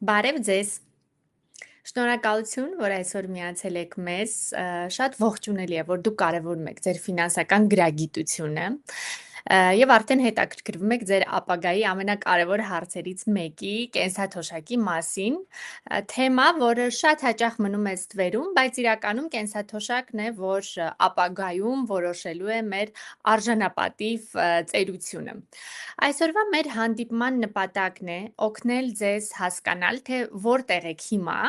Բարև ձեզ։ Շնորհակալություն, որ այսօր միացել եք մեզ։ Շատ ողջունելի է, որ դուք կարևորում եք ձեր ֆինանսական գրագիտությունը եւ արդեն հետաքրքրվում եք ձեր ապագայի ամենակարևոր հարցերից մեկի՝ կենսաթոշակի մասին, թեմա, որը շատ հաճախ մնում է ստվերում, բայց իրականում կենսաթոշակն է, որ ապագայում որոշելու է մեր արժանապատիվ ծերությունը։ Այսօրվա մեր հանդիպման նպատակն է օգնել ձեզ հասկանալ, թե որտեղ եք հիմա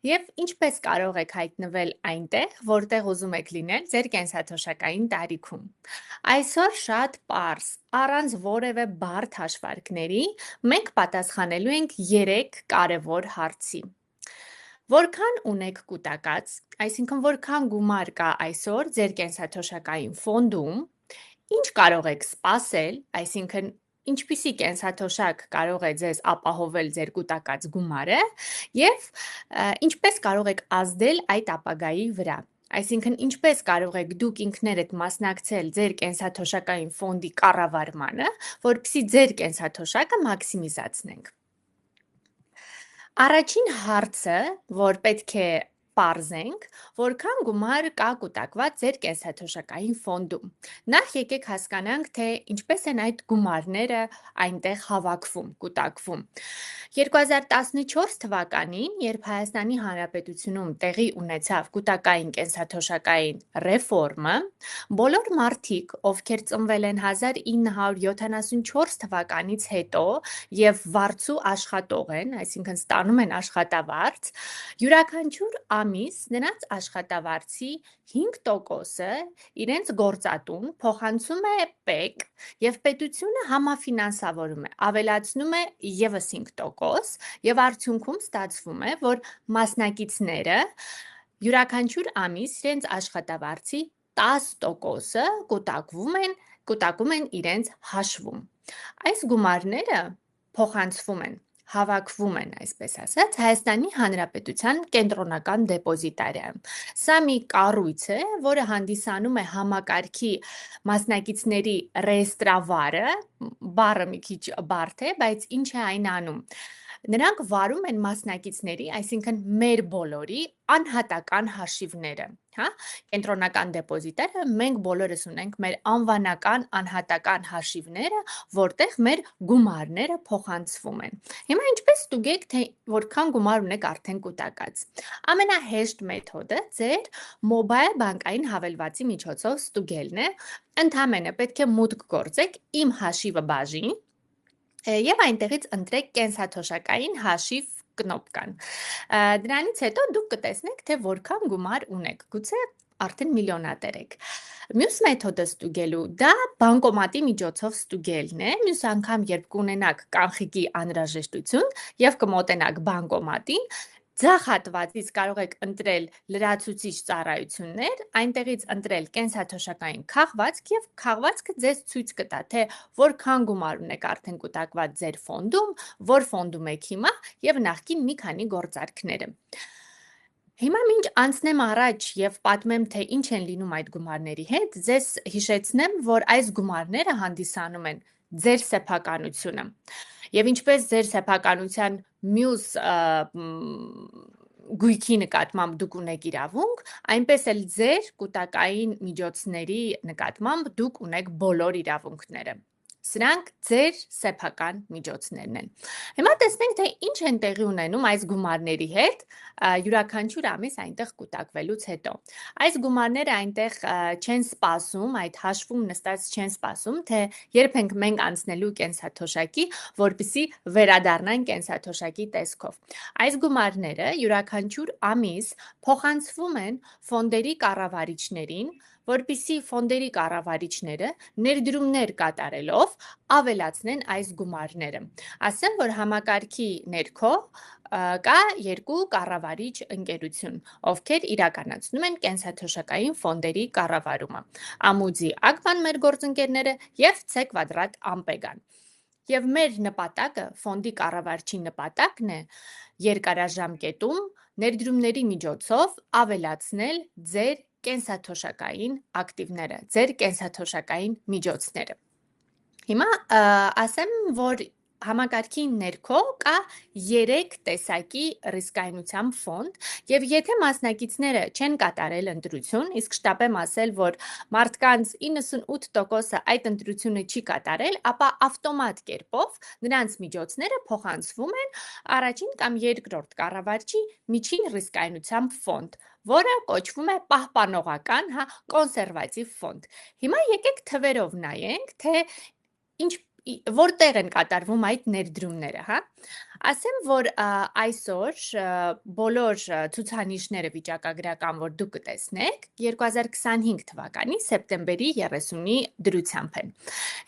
եւ ինչպես կարող եք հայտնվել այնտեղ, որտեղ ուզում եք լինել ձեր կենսաթոշակային տարիքում։ Այսօր շատ պարզ, առանց որևէ բարդ հաշվարկների, մենք պատասխանելու ենք 3 կարևոր հարցի։ Որքան ունեք կուտակած, այսինքն որքան գումար կա այսօր ձեր կենսաթոշակային ֆոնդում, ինչ կարող եք սպասել, այսինքն ինչպիսի կենսաթոշակ կարող է ձեզ ապահովել ձեր կուտակած գումարը եւ ինչպես կարող եք ազդել այդ ապագայի վրա։ Այսինքն ինչպես կարող եք դուք ինքներդ մասնակցել ձեր կենսաթոշակային ֆոնդի կառավարմանը, որպեսզի ձեր կենսաթոշակը մաքսիմիզացնենք։ Առաջին հարցը, որ պետք է պարզենք, որքան գումար կա կուտակված ձեր կենսաթոշակային ֆոնդում։ Նախ եկեք հասկանանք, թե ինչպես են այդ գումարները այնտեղ հավաքվում, կուտակվում։ 2014 թվականին, երբ Հայաստանի Հանրապետությունում տեղի ունեցավ կուտակային կենսաթոշակային ռեֆորմը, բոլոր մարդիկ, ովքեր ծնվել են 1974 թվականից հետո եւ վարձու աշխատող են, այսինքն ստանում են աշխատավարձ, յուրաքանչյուր ամիս նրանց աշխատավարձի 5%-ը իրենց գործատուն փոխանցում է ՊԵԿ եւ պետությունը համաֆինանսավորում է, ավելացնում է եւս 5% եւ արդյունքում ստացվում է, որ մասնակիցները յուրաքանչյուր ամիս իրենց աշխատավարձի 10%-ը կուտակում են իրենց հաշվում։ Այս գումարները փոխանցվում են, հավաքվում են, այսպես ասած, Հայաստանի Հանրապետության կենտրոնական դեպոզիտարիայում։ Սա մի կառույց է, որը հանդիսանում է համակարգի մասնակիցների ռեեստրավարը, բառը մի քիչ բարդ է, բայց ինչ է այն անում։ Նրանք վարում են մասնակիցների, այսինքն մեր բոլորի անհատական հաշիվները, հա? Կենտրոնական դեպոզիտարը մենք բոլորս ունենք մեր անվանական անհատական հաշիվները, որտեղ մեր գումարները փոխանցվում են։ Հիմա ինչպես ստուգեք, թե որքան գումար ունեք արդեն կուտակած։ Ամենահեշտ մեթոդը ձեր մոբայլ բանկային հավելվածի միջոցով ստուգելն է։ Ընդհանրապես պետք է մուտք գործեք իմ հաշիվը բաժին եւ այնտեղից ընտրեք կենսաթոշակային հաշիվ կնոպկան։ Դրանից հետո դուք կտեսնեք, թե որքան գումար ունեք։ Գուցե արդեն միլիոնատեր եք։ Մյուս մեթոդը ստուգելու դա բանկոմատի միջոցով ստուգելն է։ Մյուս անգամ, երբ կունենաք կանխիկի անհրաժեշտություն եւ կմոտենաք բանկոմատին, ձախ հատվածից կարող եք ընտրել լրացուցիչ ծառայություններ, այնտեղից ընտրել կենսաթոշակային քաղվածք եւ քաղվածքը ձեզ ցույց կտա, թե որքան գումար ունեք արդեն կուտակված ձեր ֆոնդում, որ ֆոնդում եք հիմա եւ նախկին մի քանի գործարքները։ Հիմա մինչ անցնեմ առաջ եւ պատմեմ, թե ինչ են լինում այդ գումարների հետ, ձեզ հիշեցնեմ, որ այս գումարները հանդիսանում են ձեր սեփականությունը։ Եվ ինչպես ձեր սեփականության մյուս գույքի նկատմամբ դուք ունեք իրավունք, այնպես էլ ձեր կուտակային միջոցների նկատմամբ դուք ունեք բոլոր իրավունքները։ Սրանք ձեր սեփական միջոցներն են։ Հիմա տեսնենք, թե ինչ են տեղի ունենում այս գումարների հետ յուրաքանչյուր ամիս այնտեղ կուտակվելուց հետո։ Այս գումարները այնտեղ չեն սպասում, այդ հաշվում նստած չեն սպասում, թե երբ ենք մենք անցնելու կենսաթոշակի, որպեսզի վերադառնան կենսաթոշակի տեսքով։ Այս գումարները յուրաքանչյուր ամիս փոխանցվում են ֆոնդերի կառավարիչներին, որպեսզի ֆոնդերի կառավարիչները ներդրումներ կատարելով ավելացնեն այս գումարները։ Ասեմ, որ համակարգի ներքո կա երկու կառավարիչ ընկերություն, ովքեր իրականացնում են կենսաթոշակային ֆոնդերի կառավարումը։ Ամուձի Ագման մեր գործընկերները եւ C Quadrat Ampegան։ Եվ մեր նպատակը, ֆոնդի կառավարչի նպատակն է երկարաժամկետում ներդրումների միջոցով ավելացնել ձեր կենսաթոշակային ակտիվները, ձեր կենսաթոշակային միջոցները։ Հիմա ասեմ, որ Համակարգի ներքո կա 3 տեսակի ռիսկայնության ֆոնդ, եւ եթե մասնակիցները չեն կատարել ընտրություն, իսկ շտապ եմ ասել, որ մարդկանց 98%-ը այդ ընտրությունը չի կատարել, ապա ավտոմատ կերպով նրանց միջոցները փոխանցվում են առաջին կամ երկրորդ կառավարչի միջին ռիսկայնության ֆոնդ, որը կոչվում է պահպանողական, կոնսերվատիվ ֆոնդ։ Հիմա եկեք թվերով նայենք, թե ինչ որտեղ են կատարվում այդ ներդրումները, Ասեմ, որ այսօր բոլոր ցուցանիշները վիճակագրական, որ դուք կտեսնեք, 2025 թվականի սեպտեմբերի 30-ի դրությամբ են։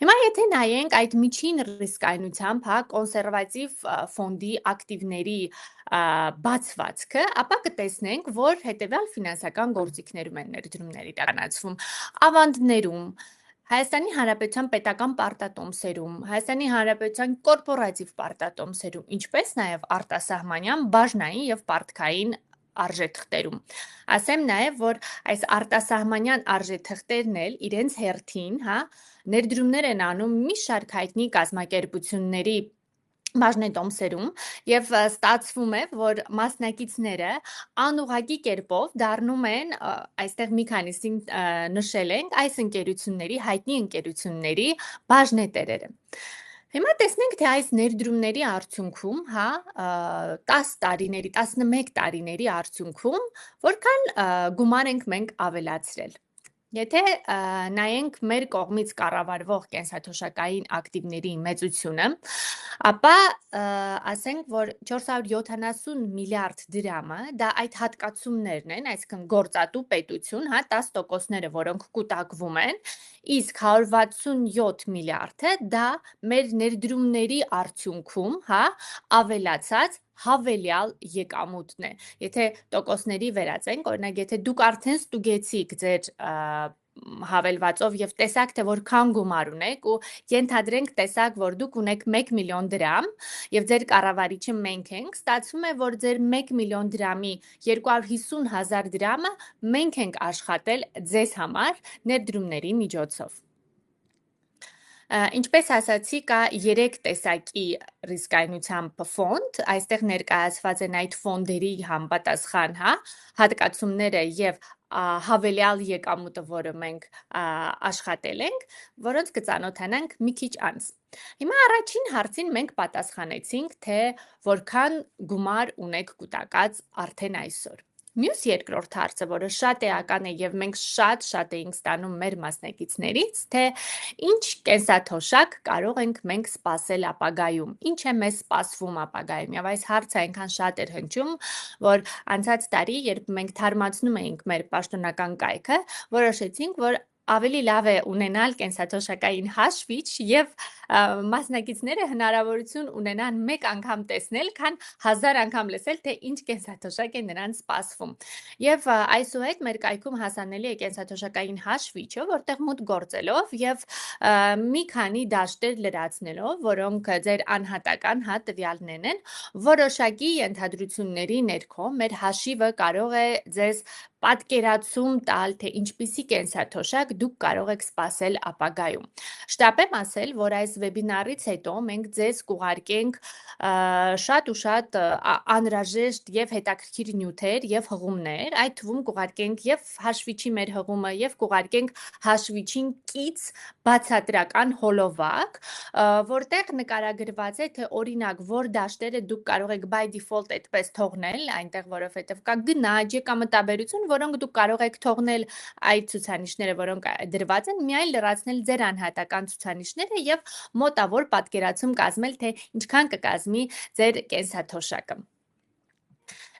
Հիմա եթե նայենք այդ միջին ռիսկայնությամբ, կոնսերվատիվ ֆոնդի ակտիվների բացվածքը, ապա կտեսնենք, որ հետևյալ ֆինանսական գործիքներում են ներդրումներ իրականացվում՝ ավանդներում, Հայաստանի Հանրապետության պետական պարտատոմսերում, Հայաստանի Հանրապետության կորպորատիվ պարտատոմսերում, ինչպես նաև արտասահմանյան բաժնային եւ պարտքային արժեթղթերում։ Ասեմ նաև, որ այս արտասահմանյան արժեթղթերն էլ իրենց հերթին, ներդրումներ են անում մի շարք հայտնի կազմակերպությունների բաժնետոմսերում եւ ստացվում է, որ մասնակիցները անուղղակի կերպով դառնում են, այստեղ մի քանիսին նշել ենք, այս ընկերությունների, հայտնի ընկերությունների բաժնետերերը։ Հիմա տեսնենք, թե այս ներդրումների արդյունքում, 10 տարիների, 11 տարիների արդյունքում, որքան գումար ենք մենք ավելացրել։ Եթե նայենք մեր կողմից կառավարվող կենսաթոշակային ակտիվների մեծությունը, ապա ասենք, որ 470 միլիարդ դրամը, դա այդ հատկացումներն են, այսինքն գործատու պետություն, 10%-ները, որոնք կուտակվում են, իսկ 167 միլիարդը դա մեր ներդրումների արդյունքում, ավելացած հավելյալ եկամուտն է։ Եթե տոկոսների վերածենք, օրինակ, եթե դուք արդեն ստուգեցիք ձեր հավելվածով եւ տեսակ, թե որքան գումար ունեք ու ենթադրենք տեսակ, որ դուք ունեք 1 միլիոն դրամ եւ ձեր կառավարիչը մենք ենք, ստացվում է, որ ձեր 1 միլիոն դրամի 250,000 դրամը մենք ենք աշխատել ձեզ համար ներդրումների միջոցով։ Ինչպես ասացի, կա 3 տեսակի ռիսկայնությամբ ֆոնդ, այստեղ ներկայացված են այդ ֆոնդերի համապատասխան, հատկացումները եւ հավելյալ եկամուտը, որը մենք աշխատել ենք, որոնց կծանոթանանք մի քիչ անց։ Հիմա առաջին հարցին մենք պատասխանեցինք, թե որքան գումար ունեք կուտակած արդեն այսօր։ Մյուս երկրորդ հարցը, որը շատ էական է եւ մենք շատ էինք ստանում մեր մասնակիցներից, թե ինչ կենսաթոշակ կարող ենք մենք սպասել ապագայում, ինչ է մեզ սպասվում ապագայում։ Եվ այս հարցը այնքան շատ էր հնչում, որ անցած տարի, երբ մենք թարմացնում էինք մեր պաշտոնական կայքը, որոշեցինք, որ ավելի լավ է ունենալ կենսաթոշակային հաշվիչ եւ մասնակիցները հնարավորություն ունենան մեկ անգամ տեսնել, քան 1000 անգամ լսել, թե ինչ կենսաթոշակ է նրանց սպասվում։ Եվ այսուհետ մեր կայքում հասանելի է կենսաթոշակային հաշվիչը, որտեղ մուտք գործելով եւ մի քանի դաշտեր լրացնելով, որոնք ձեր անհատական տվյալներն են, որոշակի ենթադրությունների ներքո մեր հաշիվը կարող է ձեզ պատկերացում տալ, թե ինչպիսի կենսաթոշակ դուք կարող եք սպասել ապագայում։ Շտապ եմ ասել, որ այս վեբինարից հետո մենք ձեզ կուղարկենք շատ ու շատ անհրաժեշտ եւ հետաքրքիր նյութեր եւ հղումներ, այդ թվում կուղարկենք եւ հաշվիչի մեր հղումը եւ կուղարկենք հաշվիչին կից բացատրական հոլովակ, որտեղ նկարագրված է, թե օրինակ որ դաշտերը դուք կարող եք by default այդպես թողնել, այնտեղ որովհետեւ կա գնաճ, եկամտաբերություն, որոնք դուք կարող եք թողնել այդ ցուցանիշները, որոնք դրված են, միայն լրացնել ձեր անհատական ցուցանիշները եւ մոտավոր պատկերացում կազմել, թե ինչքան կկազմի ձեր կենսաթոշակը։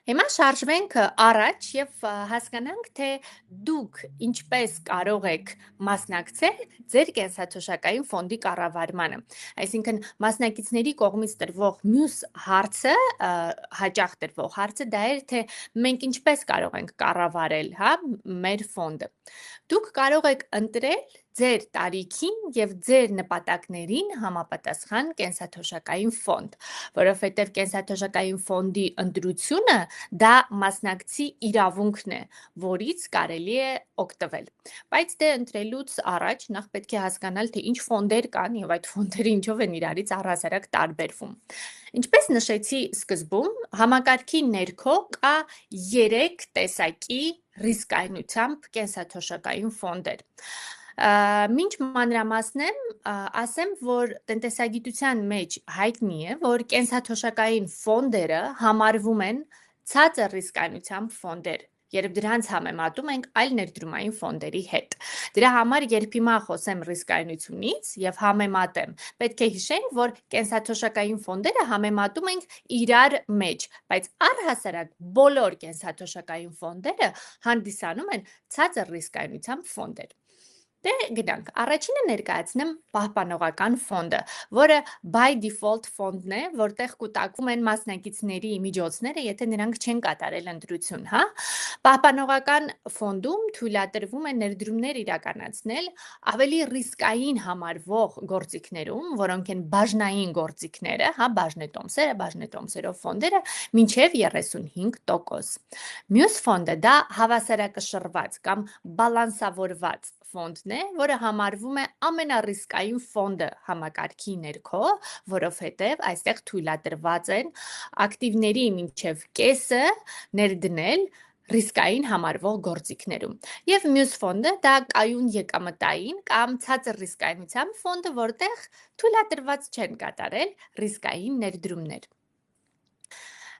Հիմա շարժվենք առաջ եւ հասկանանք, թե դուք ինչպես կարող եք մասնակցել ձեր կենսաթոշակային ֆոնդի կառավարմանը։ Այսինքն մասնակիցների կողմից տրվող մյուս հարցը, հաճախ տրվող հարցը դա էր, թե մենք ինչպես կարող ենք կառավարել, մեր ֆոնդը։ Դուք կարող եք ընտրել ձեր տարիքին եւ ձեր նպատակներին համապատասխան կենսաթոշակային ֆոնդ, որովհետեւ կենսաթոշակային ֆոնդի ընտրությունը դա մասնակցի իրավունքն է, որից կարելի է օգտվել։ Բայց դե ընտրելուց առաջ նախ պետք է հասկանալ, թե ինչ ֆոնդեր կան եւ այդ ֆոնդերը ինչով են իրարից առհասարակ տարբերվում։ Ինչպես նշեցի սկզբում, համակարգի ներքո կա 3 տեսակի ռիսկայնությամբ կենսաթոշակային ֆոնդեր։ Մինչ մանրամասնեմ, ասեմ, որ տնտեսագիտության մեջ հայտնի է, որ կենսաթոշակային ֆոնդերը համարվում են ցածր ռիսկայնությամբ ֆոնդեր, երբ դրանց համեմատում ենք այլ ներդրումային ֆոնդերի հետ։ Դրա համար, երբ հիմա խոսեմ ռիսկայնությունից եւ համեմատեմ, պետք է հիշենք, որ կենսաթոշակային ֆոնդերը համեմատում ենք իրար մեջ, բայց առհասարակ բոլոր կենսաթոշակային ֆոնդերը հանդիսանում են ցածր ռիսկայնությամբ ֆոնդեր։ Դե գնանք, առաջինը ներկայացնեմ պահպանողական ֆոնդը, որը by default ֆոնդն է, որտեղ կուտակվում են մասնակիցների միջոցները, եթե նրանք չեն կատարել ընտրություն, հա։ Պահպանողական ֆոնդում թույլատրվում է ներդրումներ իրականացնել ավելի ռիսկային համարվող գործիքներում, որոնք են բաժնային գործիքները, հա, բաժնետոմսերը, բաժնետոմսերով ֆոնդերը, մինչև 35%։ Մյուս ֆոնդը դա հավասարակշռված կամ բալանսավորված ֆոնդն է, որը համարվում է ամենառիսկային ֆոնդը համակարգի ներքո, որովհետև այստեղ թույլատրված են ակտիվների մինչև կեսը ներդնել ռիսկային համարվող գործիքներում։ Եվ մյուս ֆոնդը դա կայուն եկամտային կամ ցածր ռիսկայնությամբ ֆոնդը, որտեղ թույլատրված չեն կատարել ռիսկային ներդրումներ։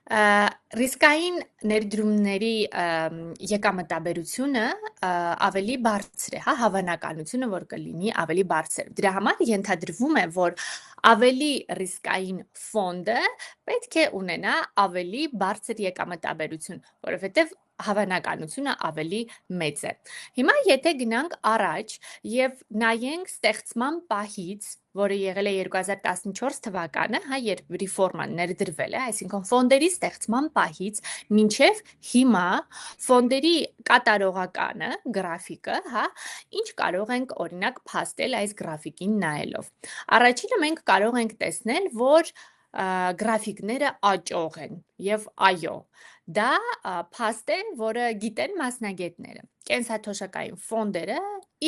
Ռիսկային ներդրումների եկամտաբերությունը ավելի բարձր է, հա, հավանականությունը, որ կլինի ավելի բարձր։ Դրա համար ենթադրվում է, որ ավելի ռիսկային ֆոնդը պետք է ունենա ավելի բարձր եկամտաբերություն, որովհետև հավանականությունը ավելի մեծ է։ Հիմա եթե գնանք առաջ եւ նայենք ստեղծման պահից, որը եղել է 2014 թվականը, հա, երբ ռեֆորման ներդրվել է, այսինքն ֆոնդերի ստեղծման պահից մինչև հիմա ֆոնդերի կատարողականը, գրաֆիկը, հա, ինչ կարող ենք օրինակ փաստել այս գրաֆիկին նայելով։ Առաջինը մենք կարող ենք տեսնել, որ գրաֆիկները աճող են եւ այո, դա փաստ է, որը գիտեն մասնագետները։ Կենսաթոշակային ֆոնդերը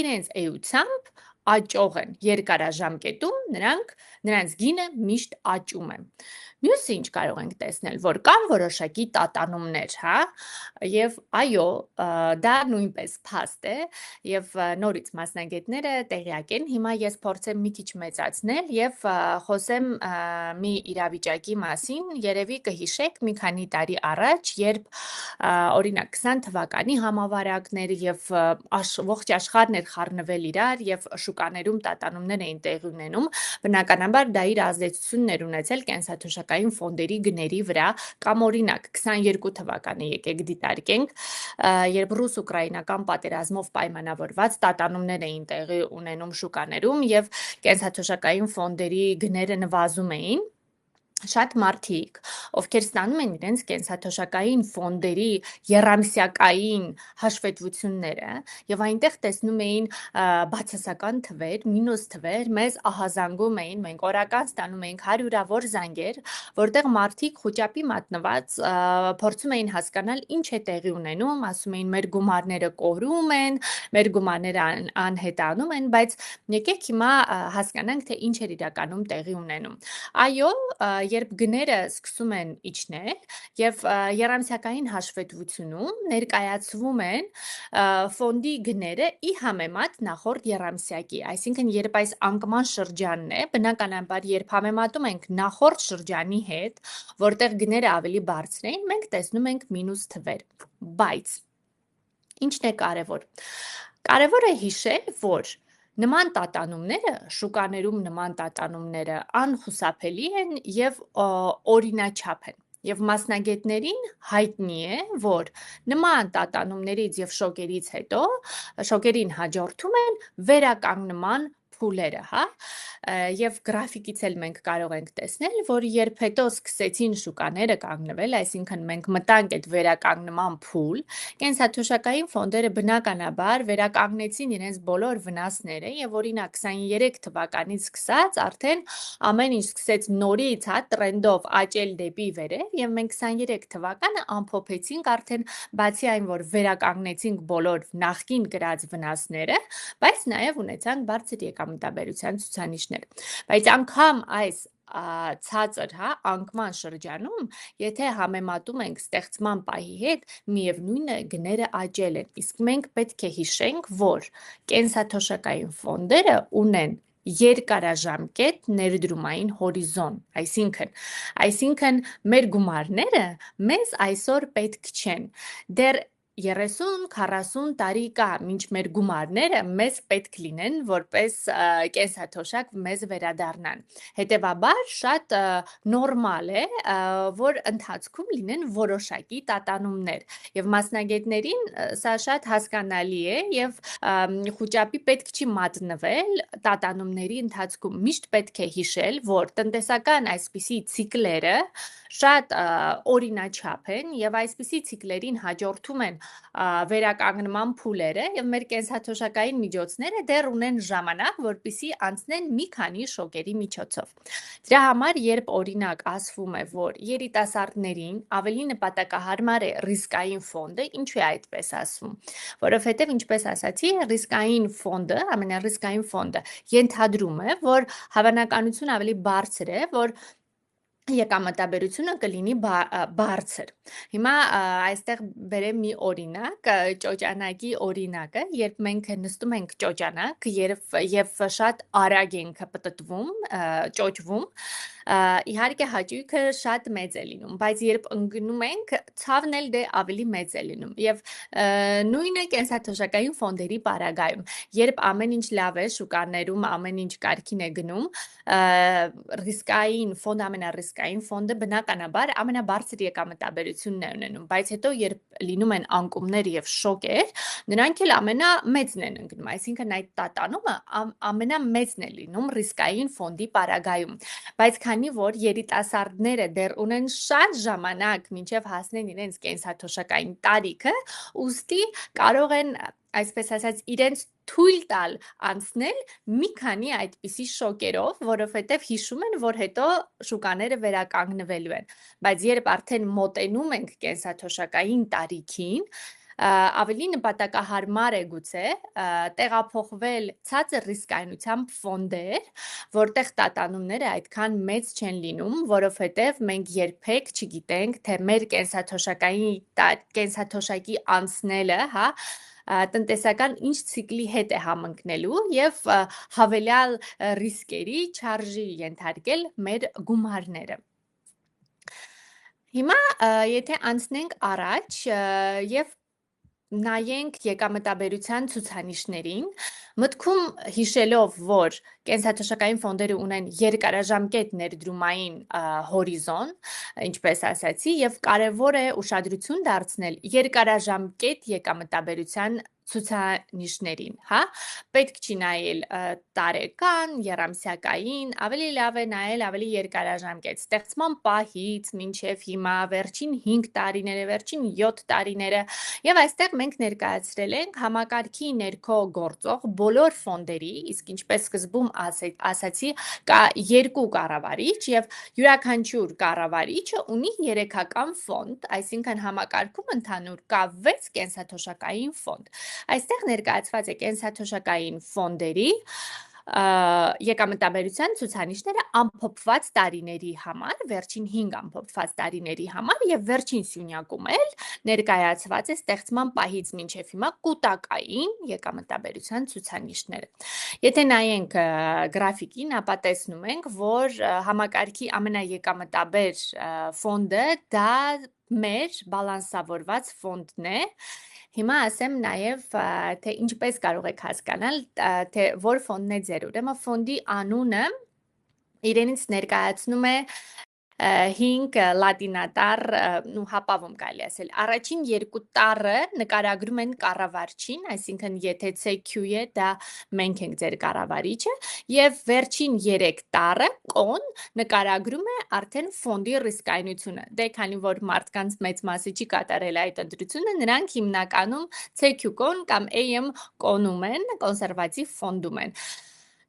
իրենց էությամբ աճող են երկարաժամկետում, նրանց գինը միշտ աճում է։ Մյուսը ինչ կարող ենք տեսնել, որ կան որոշակի տատանումներ, հա, եւ այո, դա նույնպես փաստ է եւ նորից մասնագետները տեղյակ են։ Հիմա ես փորձեմ մի քիչ մեծացնել եւ խոսեմ մի իրավիճակի մասին, երևի կհիշեք մի քանի տարի առաջ, երբ օրինակ 20 թվականի համավարակներ եւ ողջ աշխարհն էր խառնվել իրար եւ շուկաներում տատանումներ էին տեղի ունենում, բնականաբար դա իր ազդեցությունն էր ունեցել կենսաթոշակային ֆոնդերի գների վրա, կամ օրինակ 22 թվականը եկեք դիտարկենք, երբ ռուս-ուկրաինական պատերազմով պայմանավորված տատանումներ էին տեղի ունենում շուկաներում եւ կենսաթոշակային ֆոնդերի գները նվազում էին, շատ մարդիկ, ովքեր ստանում են իրենց կենսաթոշակային ֆոնդերի եռամսյակային հաշվետվությունները եւ այնտեղ տեսնում էին բացասական թվեր, մինուս թվեր, մեզ ահազանգում էին, մենք օրական ստանում էինք հարյուրավոր զանգեր, որտեղ մարդիկ խոճապի մատնված փորձում էին հասկանալ ինչ է տեղի ունենում, ասում էին մեր գումարները կորում են, մեր գումարները անհետանում են, բայց եկեք հիմա հասկանանք, թե ինչ էր իրականում տեղի ունենում։ Այո, երբ գները սկսում են իջնել եւ եռամսյակային հաշվետվությունում ներկայացվում են ֆոնդի գները ի համեմատ նախորդ եռամսյակի, այսինքն երբ այս անկման շրջանն է, բնականաբար երբ համեմատում ենք նախորդ շրջանի հետ, որտեղ գները ավելի բարձր էին, մենք տեսնում ենք մինուս թվեր, բայց ինչն է կարևոր։ Կարևոր է հիշել, որ նման տատանումները, շուկաներում նման տատանումները անխուսափելի են եւ օրինաչափ են։ Եվ մասնագետներին հայտնի է, որ նման տատանումներից եւ շոկերից հետո շոկերին հաջորդում են վերականգնման փուլերը, հա, եւ գրաֆիկից էլ մենք կարող ենք տեսնել, որ երբ հետո սկսեցին շուկաները կանգնվել, այսինքն մենք մտանք այդ վերականգնման փուլ, կենսաթոշակային ֆոնդերը բնականաբար վերականգնեցին իրենց բոլոր վնասները եւ օրինակ 23 թվականից սկսած արդեն ամեն ինչ սկսեց նորից, հա, տրենդով աճել դեպի վերև եւ մենք 23 թվականը ամփոփեցինք արդեն բացի այն, որ վերականգնեցինք բոլոր նախկին գրած վնասները, բայց նաև ունեցանք բարձր եկամտաբերության ցուցանիշներ։ Բայց անգամ այս ցածր, հա, անկման շրջանում, եթե համեմատում ենք ստեղծման պահի հետ, միևնույնն է գները աճել են։ Իսկ մենք պետք է հիշենք, որ կենսաթոշակային ֆոնդերը ունեն երկարաժամկետ ներդրումային հորիզոն, այսինքն մեր գումարները մեզ այսօր պետք չեն։ Դեռ 30-40 տարի կա, մինչ մեր գումարները մեզ պետք լինեն, որպես կենսաթոշակ մեզ վերադառնան։ Հետևաբար շատ նորմալ է, որ ընթացքում լինեն որոշակի տատանումներ։ Եվ մասնագետներին սա շատ հասկանալի է եւ խոճապի պետք չի մատնվել տատանումների ընթացքում։ Միշտ պետք է հիշել, որ տնտեսական այսպիսի ցիկլերը շատ օրինաչափ են եւ այսպիսի ցիկլերին հաջորդում են վերականգնման փուլերը եւ մեր կենսաթոշակային միջոցները դեռ ունեն ժամանակ, որպիսի անցնեն մի քանի շոկերի միջոցով։ Դրա համար, երբ օրինակ ասվում է, որ երիտասարդներին ավելի նպատակահարմար է ռիսկային ֆոնդը, ինչու է այդպես ասվում, որովհետեւ ինչպես ասացի, ռիսկային ֆոնդը, ամենառիսկային ֆոնդը ենթադրում է, որ հավանականություն ավելի բարձր է, որ եկամտաբերությունը կլինի բարձր։ Հիմա այստեղ բերեմ մի օրինակ, ճոճանակի օրինակը, երբ մենք նստում ենք ճոճանակ եւ շատ արագ ենք պտտվում, ճոճվում, իհարկե հաճույքը շատ մեծ է լինում, բայց երբ ընկնում ենք, ցավն էլ դե ավելի մեծ է լինում։ Եվ նույնը կենսաթոշակային ֆոնդերի պարագայում, երբ ամեն ինչ լավ է շուկաներում, ամեն ինչ կարգին է գնում, ռիսկային ֆոնդ, ամենառիսկային ֆոնդը բնականաբար ամենաբարձր եկամտաբերությունն է ունենում, բայց հետո երբ լինում են անկումներ եւ շոկեր, նրանք էլ ամենամեծն են ընկնում, այսինքն այդ տատանումը ամենամեծն է լինում ռիսկային ֆոնդի պարագայում, բայց քանի որ երիտասարդները դեռ ունեն շատ ժամանակ մինչև հասնեն իրենց կենսաթոշակային տարիքը, ուստի կարող են այսպես ասած իրենց թույլ տալ անցնել մի քանի այդպիսի շոկերով, որովհետև հիշում են, որ հետո շուկաները վերականգնվելու են, բայց երբ արդեն մոտենում ենք կենսաթոշակային տարիքին, ավելի նպատակահարմար է գուցե տեղափոխվել ցածր ռիսկայնությամբ ֆոնդեր, որտեղ տատանումները այդքան մեծ չեն լինում, որովհետև մենք երբեք չգիտենք, թե մեր կենսաթոշակի անցնելը, հա, տնտեսական ինչ ցիկլի հետ է համընկնելու եւ հավելյալ ռիսկերի չարժի ենթարկել մեր գումարները։ Հիմա եթե անցնենք առաջ եւ նայենք եկամտաբերության ցուցանիշներին, մտքում հիշելով, որ կենսաթոշակային ֆոնդերը ունեն երկարաժամկետ ներդրումային հորիզոն, ինչպես ասացի, եւ կարեւոր է ուշադրություն դարձնել երկարաժամկետ եկամտաբերության ցուցանիշներին, հա, պետք չի նայել տարեկան, եռամսյակային, ավելի լավ է նայել ավելի երկարաժամկետ, ստեղծման պահից մինչև հիմա, վերջին 5 տարիները, վերջին 7 տարիները, եւ այստեղ մենք ներկայացրել ենք համակարգի ներքո գործող բոլոր ֆոնդերի, իսկ ինչպես սկզբում ասացի, կա երկու կառավարիչ եւ յուրաքանչյուր կառավարիչը ունի երեքական ֆոնդ, այսինքն համակարգում ընդհանուր կա 6 կենսաթոշակային ֆոնդ։ Այստեղ ներկայացված է կենսաթոշակային ֆոնդերի եկամտաբերության ցուցանիշները ամփոփված տարիների համար, վերջին 5 ամփոփված տարիների համար եւ վերջին սյունյակում էլ ներկայացված է ստեղծման պահից մինչեւ հիմա կուտակային եկամտաբերության ցուցանիշները։ Եթե նայենք գրաֆիկին, ապա տեսնում ենք, որ համակարգի ամենաեկամտաբեր ֆոնդը դա մեր բալանսավորված ֆոնդն է։ Հիմա ասեմ նաև, թե ինչպես կարող եք հասկանալ, թե որ ֆոնդն է ձեր, ուրեմն ֆոնդի անունը իրենից ներկայացնում է 5 լատինատար ու հապավում կարելի ասել։ Առաջին երկու տառը նկարագրում են կառավարչին, այսինքն եթե CQ է, դա մենք ենք ձեր կառավարիչը, եւ վերջին 3 տառը կոն նկարագրում է արդեն ֆոնդի ռիսկայնությունը։ Դե քանի որ մարդկանց մեծ մասը չի կատարել այդ ընտրությունը, նրանք հիմնականում CQ կոն կամ AM կոնում են, կոնսերվատիվ ֆոնդում են։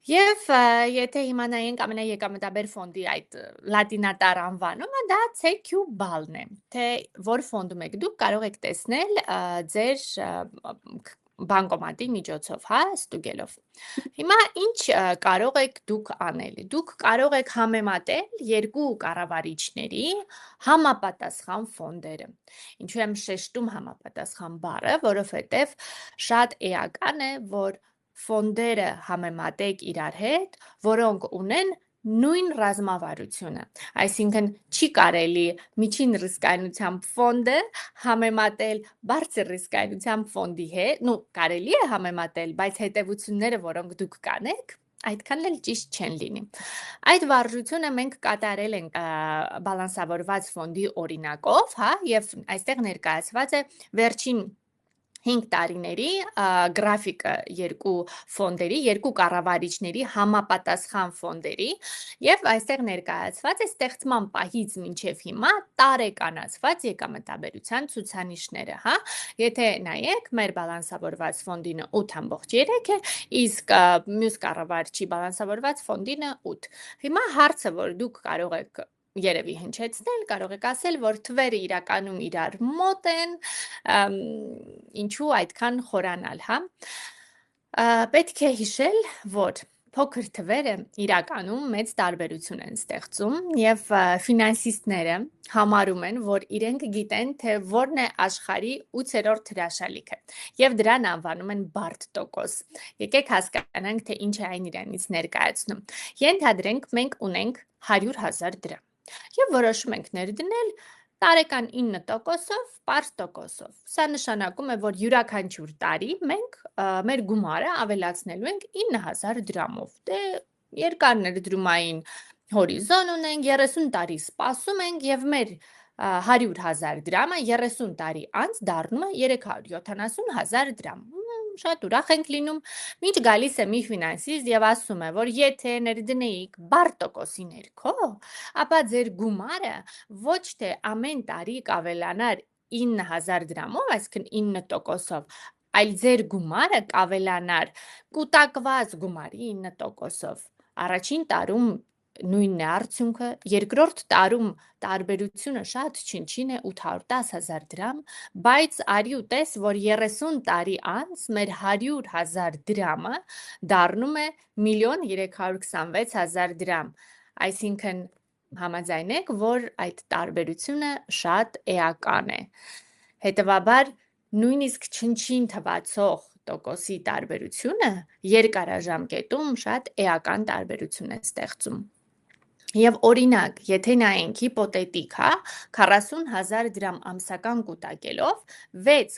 Եվ եթե հիմա նայենք ամենաեկամտաբեր ֆոնդի այդ լատինատար անվանումը, դա CQ բալն է, թե որ ֆոնդում եք դուք կարող եք տեսնել ձեր բանկոմատի միջոցով, հա, ստուգելով։ Հիմա ինչ կարող եք դուք անել։ Դուք կարող եք համեմատել երկու կառավարիչների համապատասխան ֆոնդերը։ Ինչու եմ շեշտում համապատասխան բառը, որովհետև շատ էական է, որ ֆոնդերը համեմատեք իրար հետ, որոնք ունեն նույն ռազմավարությունը, այսինքն չի կարելի միջին ռիսկայնությամբ ֆոնդը համեմատել բարձր ռիսկայնությամբ ֆոնդի հետ, կարելի է համեմատել, բայց հետևությունները, որոնք դուք կանեք, այդքան էլ ճիշտ չեն լինի։ Այդ վարժությունը մենք կատարել ենք բալանսավորված ֆոնդի օրինակով, հա, եւ այստեղ ներկայացված է վերջին 5 տարիների գրաֆիկը երկու ֆոնդերի, երկու կառավարիչների համապատասխան ֆոնդերի եւ այստեղ ներկայացված է ստեղծման պահից մինչեւ հիմա տարեկանացված եկամտաբերության ցուցանիշները, հա։ Եթե նայեք, մեր բալանսավորված ֆոնդինը 8.3 է, իսկ մյուս կառավարիչի բալանսավորված ֆոնդինը 8։ Հիմա հարցը, որ դուք կարող եք երևի հնչեցնել, կարող եք ասել, որ թվերը իրականում իրար մոտ են, ինչու այդքան խորանալ, հա։ Պետք է հիշել, որ փոքր թվերը իրականում մեծ տարբերություն են ստեղծում եւ ֆինանսիստները համարում են, որ իրենք գիտեն, թե որն է աշխարհի 8-րդ հրաշալիքը եւ դրան անվանում են բարդ տոկոս։ Եկեք հասկանանք, թե ինչ է այն իրենից ներկայացնում։ Ենթադրենք մենք ունենք 100,000 դրամ եւ որոշում ենք ներդնել տարեկան 9%-ով, պարզ տոկոսով։ Սա նշանակում է, որ յուրաքանչյուր տարի մենք մեր գումարը ավելացնելու ենք 9,000 դրամով։ Դե երկար ներդրումային հորիզոն ունենք, 30 տարի սպասում ենք եւ մեր 100,000 դրամը 30 տարի անց դառնում է 370,000 դրամ։ Շատ ուրախ ենք լինում, մինչ գալիս է մի ֆինանսիստ եւ ասում է, որ եթե ներդնեիք բարդ տոկոսի ներքո, ապա ձեր գումարը ոչ թե ամեն տարի կավելանար 9,000 դրամով, այսինքն 9%-ով, այլ ձեր գումարը կավելանար կուտակված գումարի 9%-ով։ Առաջին տարում նույնն է արդյունքը, երկրորդ տարում տարբերությունը շատ չնչին է 810,000 դրամ, բայց արի ու տես, որ 30 տարի անց մեր 100,000 դրամը դառնում է 1,326,000 դրամ, այսինքն համաձայնեք, որ այդ տարբերությունը շատ էական է։ Հետևաբար նույնիսկ չնչին թվացող տոկոսի տարբերությունը երկարաժամկետում շատ էական տարբերություն է ստեղծում։ Եվ օրինակ, եթե նայենք հիպոթետիկ, հա, 40,000 դրամ ամսական կուտակելով 6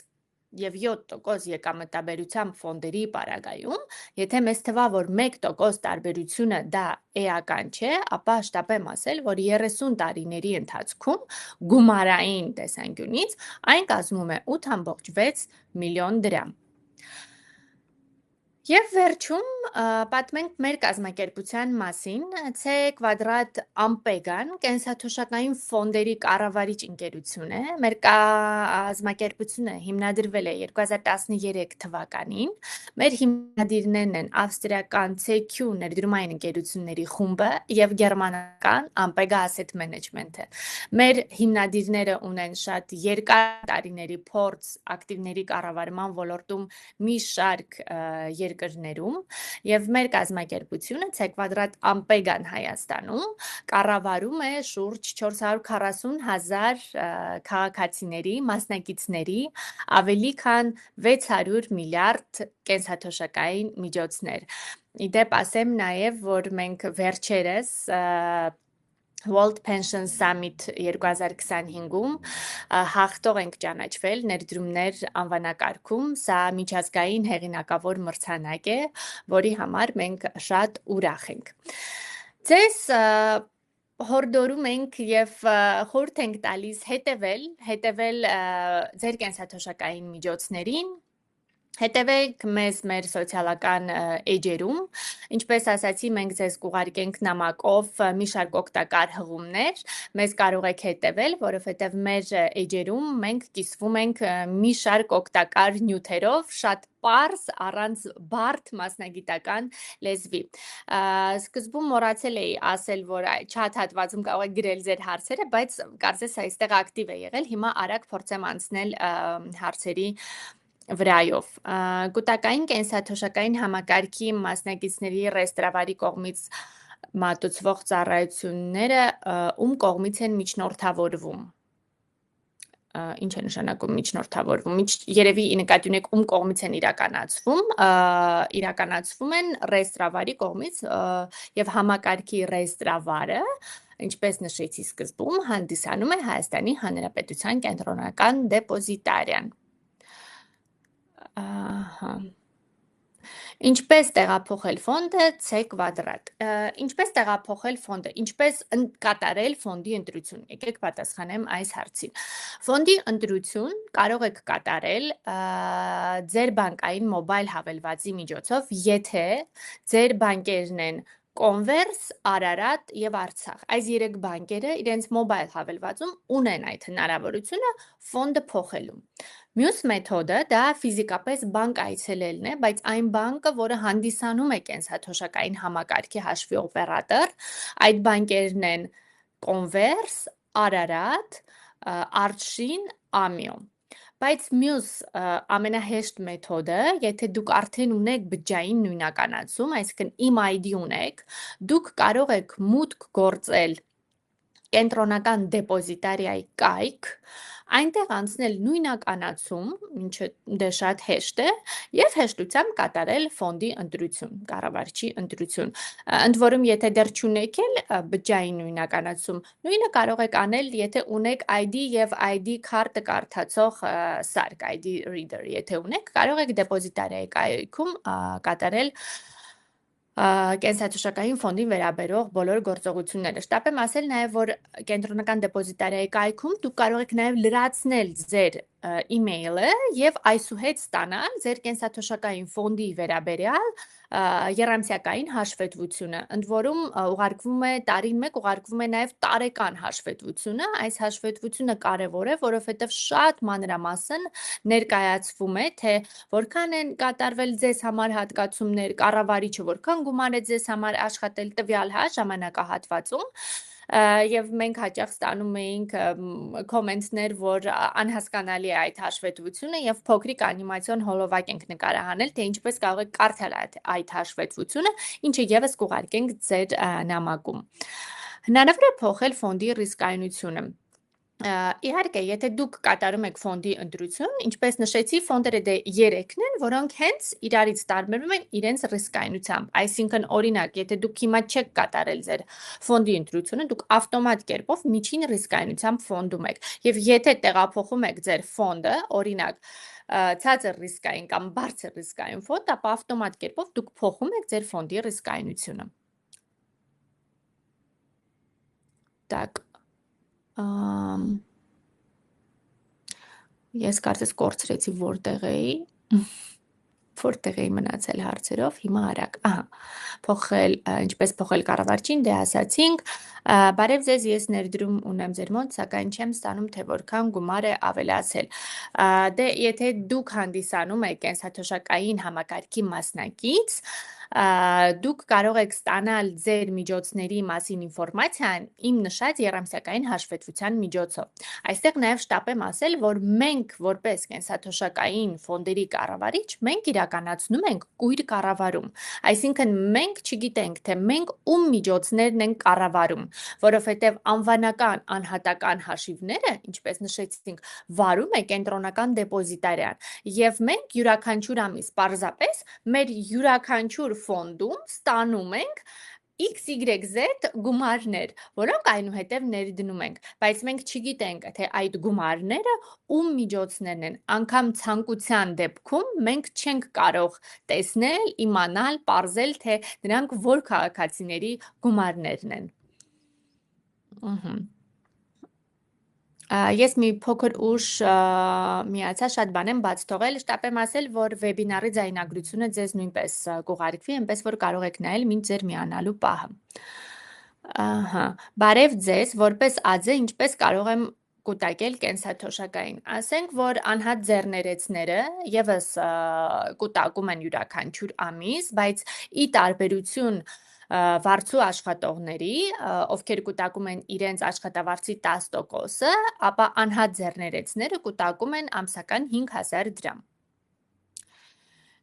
եւ 7% եկամտաբերությամբ ֆոնդերի պարագայում, եթե մեզ թվա, որ 1% տարբերությունը դա էական չէ, ապա շտապեմ ասել, որ 30 տարիների ընթացքում գումարային տեսանկյունից այն կազմում է 8.6 միլիոն դրամ։ Եվ վերջում պատմենք մեր կազմակերպության մասին, C Quadrat Ampegan կենսաթոշակային ֆոնդերի կառավարիչ ընկերություն է։ Մեր կազմակերպությունը հիմնադրվել է 2013 թվականին։ Մեր հիմնադիրներն են ավստրիական CQ ներդրումային ընկերությունների խումբը եւ գերմանական Ampega Asset Management-ը։ Մեր հիմնադիրները ունեն շատ երկար տարիների փորձ ակտիվների կառավարման ոլորտում մի շարք երկրներում եւ մեր կազմակերպությունը C Quadrat Ampegan Հայաստանում կառավարում է շուրջ 440,000 քաղաքացիների, մասնակիցների ավելի քան 600 միլիարդ կենսաթոշակային միջոցներ։ Իդեպ ասեմ նաեւ, որ մենք վերջերս World Pension Summit 2025-ում հաղթող ենք ճանաչվել ներդրումներ անվանակարգում, սա միջազգային հեղինակավոր մրցանակ է, որի համար մենք շատ ուրախ ենք։ Ձեզ հորդորում ենք եւ խորհուրդ ենք տալիս հետեւել ձեր կենսաթոշակային միջոցներին, հետևեք մեզ մեր սոցիալական էջերում, ինչպես ասացի, մենք ձեզ կուղարկենք նամակով մի շարք օգտակար հղումներ, մեզ կարող եք հետևել, որովհետև մեր էջերում մենք կիսվում ենք մի շարք օգտակար նյութերով, շատ պարզ, առանց բարդ մասնագիտական լեզվի։ Սկզբում մոռացել էի ասել, որ չաթ հատվածում կարող եք գրել ձեր հարցերը, բայց կարծես այստեղ ակտիվ է եղել, հիմա արագ փորձեմ անցնել հարցերի վրայով։ Կուտակային կենսաթոշակային համակարգի մասնակիցների ռեստրավարի կողմից մատուցվող ծառայությունները ում կողմից են միջնորդավորվում։ Ինչ է նշանակում միջնորդավորվում։ Երևի նկատի ունեք ում կողմից են իրականացվում են ռեստրավարի կողմից եւ համակարգի ռեստրավարը, ինչպես նշեցի սկզբում, հանդիսանում է Հայաստանի Հանրապետության կենտրոնական դեպոզիտարիան։ Ինչպես տեղափոխել ֆոնդը C կվադրատ։ Ինչպես տեղափոխել ֆոնդը, ինչպես կատարել ֆոնդի ընտրություն։ Եկեք պատասխանեմ այս հարցին։ Ֆոնդի ընտրություն կարող եք կատարել ձեր բանկային մոբայլ հավելվածի միջոցով, եթե ձեր բանկերն են Կոնվերս, Արարատ եւ Արցախ։ Այս 3 բանկերը իրենց մոբայլ հավելվածում ունեն այդ հնարավորությունը ֆոնդը փոխելու։ Մյուս մեթոդը դա ֆիզիկապես բանկ այցելելն է, բայց այն բանկը, որը հանդիսանում է կենսաթոշակային համակարգի հաշվի օպերատոր, այդ բանկերն են Կոնվերս, Արարատ, Արշին, Ամիո։ Բայց մյուս ամենահեշտ մեթոդը, եթե դուք արդեն ունեք բջջային նույնականացում, այսինքն email-ID ունեք, դուք կարող եք մուտք գործել կենտրոնական դեպոզիտարիայի կայք, այնտեղ անցնել նույնականացում, ինչը դե շատ հեշտ է, եւ հեշտությամբ կատարել ֆոնդի ընտրություն, կառավարչի ընտրություն։ Ընդ որում, եթե դեռ չունեք էլ բջջային նույնականացում, նույնը կարող եք անել, եթե ունեք ID եւ ID քարտը կարդացող սարք, ID reader, եթե ունեք, կարող եք դեպոզիտարիայի կայքում կատարել կենսաթոշակային ֆոնդին վերաբերող բոլոր գործողությունները։ Շտապ եմ ասել նաև, որ կենտրոնական դեպոզիտարիայի կայքում դուք կարող եք նաև լրացնել ձեր email-ը եւ այսուհետ ստանալ ձեր կենսաթոշակային ֆոնդի վերաբերյալ եռամսյակային հաշվետվությունը։ Ընդ որում ուղարկվում է տարին մեկ ուղարկվում է նաև տարեկան հաշվետվությունը։ Այս հաշվետվությունը կարևոր է, որովհետև շատ մանրամասն ներկայացվում է, թե որքան են կատարվել ձեզ համար հատկացումներ, կառավարիչը որքան գումար է ձեզ համար աշխատել տվյալ ժամանակահատվածում, եւ մենք հաճախ ստանում էինք կոմենտներ, որ անհասկանալի է այդ հաշվետվությունը եւ փոքրիկ անիմացիոն հոլովակ ենք նկարահանել, թե ինչպես կարող եք կարդալ այդ հաշվետվությունը, ինչը եւս կուղարկենք ձեր նամակում։ Հնարավոր է փոխել ֆոնդի ռիսկայնությունը։ Իհարկե, եթե դուք կատարում եք ֆոնդի ընտրություն, ինչպես նշեցի, ֆոնդերը դե 3-ն են, որոնք հենց իրարից տարբերվում են իրենց ռիսկայնությամբ։ Այսինքն, օրինակ, եթե դուք հիմա չեք կատարել ձեր ֆոնդի ընտրությունը, դուք ավտոմատ կերպով միջին ռիսկայնությամբ ֆոնդում եք։ Եվ եթե տեղափոխում եք ձեր ֆոնդը, օրինակ, ցածր ռիսկային կամ բարձր ռիսկային ֆոնդ, ապա ավտոմատ կերպով դուք փոխում եք ձեր ֆոնդի ռիսկայնությունը։ Так. Ես կարծես կորցրեցի որտեղ էի, որտեղ էի մնացել հարցերով, հիմա արագ, ինչպես փոխել կառավարչին, դե ասացինք, բարև ձեզ, ես ներդրում ունեմ ձեր մոտ, սակայն չեմ ստանում, թե որքան գումար է ավելացել։ Դե եթե դուք հանդիսանում եք կենսաթոշակային համակարգի մասնակից, դուք կարող եք ստանալ ձեր միջոցների մասին ինֆորմացիան իմ նշած եռամսյակային հաշվետվության միջոցով։ Այստեղ նաև շտապ եմ ասել, որ մենք որպես կենսաթոշակային ֆոնդերի կառավարիչ, մենք իրականացնում ենք կույր կառավարում։ Այսինքն մենք չգիտենք, թե մենք ում միջոցներն ենք կառավարում, որովհետև անվանական անհատական հաշիվները, ինչպես նշեցինք, վարում է կենտրոնական դեպոզիտարիան, եւ մենք յուրաքանչյուր ամիս պարզապես մեր յուրաքանչյուր ֆոնդում ստանում ենք XYZ գումարներ, որոնք այնուհետև ներդնում ենք, բայց մենք չգիտենք, թե այդ գումարները ում միջոցներն են, անգամ ցանկության դեպքում մենք չենք կարող տեսնել, իմանալ, պարզել, թե դրանք որ քաղաքացիների գումարներն են։ Ես մի փոքր ուշ միացա, շատ բան եմ բաց թողել, շտապ եմ ասել, որ վեբինարի ձայնագրությունը ձեզ նույնպես կուղարկվի, այնպես որ կարող եք նայել մինչ ձեր միանալու պահը։ Ահա, բարև ձեզ, որպես ԱՁ ինչպես կարող եմ կուտակել կենսաթոշակային։ Ասենք, որ անհատ ձեռներեցները եւս կուտակում են յուրաքանչյուր ամիս, բայց ի տարբերություն վարձու աշխատողների, ովքեր կուտակում են իրենց աշխատավարձի 10%-ը, ապա անհատ ձեռներեցները կուտակում են ամսական 5000 դրամ։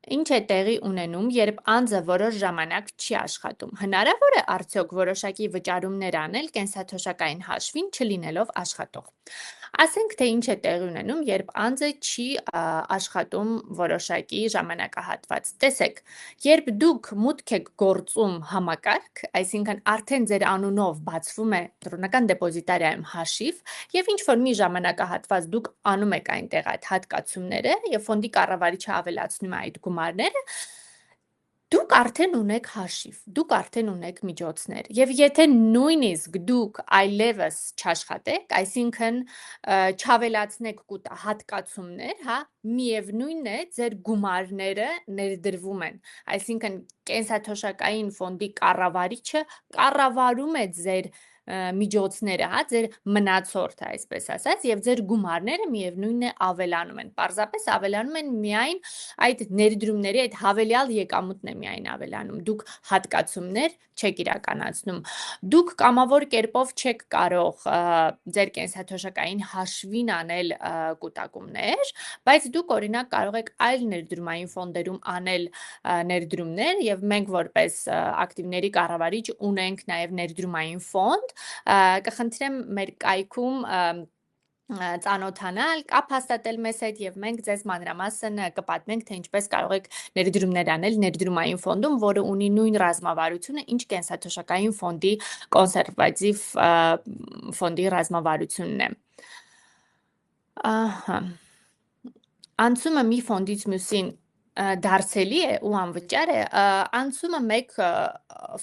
Ինչ է տեղի ունենում, երբ անձը որոշ ժամանակ չի աշխատում։ Հնարավոր է արդյոք որոշակի վճարումներ անել կենսաթոշակային հաշվին չլինելով աշխատող։ Ասենք, թե ինչ է տեղի ունենում, երբ անձը չի աշխատում որոշակի ժամանակահատված։ Տեսեք, երբ դուք մուտք եք գործում համակարգ, այսինքն արդեն ձեր անունով բացվում է կենտրոնական դեպոզիտարիայում հաշիվ, եւ ինչ որ մի ժամանակահատված դուք անում եք այնտեղ այդ հատկացումները, եւ ֆոնդի կառավարիչը ավելացնում է այդ գումարները, դուք արդեն ունեք հաշիվ, դուք արդեն ունեք միջոցներ, եւ եթե նույնիսկ դուք այլևս չաշխատեք, այսինքն չավելացնեք հատկացումներ, հա, միևնույն է, ձեր գումարները ներդրվում են, այսինքն կենսաթոշակային ֆոնդի կառավարիչը կառավարում է ձեր միջոցները, հա, ձեր մնացորդը, այսպես ասած, եւ ձեր գումարները միևնույնն է ավելանում են։ Պարզապես ավելանում են միայն այդ ներդրումների, այդ հավելյալ եկամուտն է միայն ավելանում։ Դուք հատկացումներ չեք իրականացնում։ Դուք կամավոր կերպով չեք կարող ձեր կենսաթոշակային հաշվին անել կուտակումներ, բայց դուք օրինակ կարող եք այլ ներդրումային ֆոնդերում անել ներդրումներ եւ մենք որպես ակտիվների կառավարիչ ունենք նաեւ ներդրումային ֆոնդ, կխնդրեմ մեր կայքում ծանոթանալ, կապ հաստատել մեզ հետ եւ մենք ձեզ մանրամասն կպատմենք, թե ինչպես կարող եք ներդրումներ անել ներդրումային ֆոնդում, որը ունի նույն ռազմավարությունը, ինչ կենսաթոշակային ֆոնդի կոնսերվատիվ ֆոնդի ռազմավարությունն է։ Ահա։ Անցումը մի ֆոնդից մյուսին դարձելի է ու անվճար է, անցումը մեկ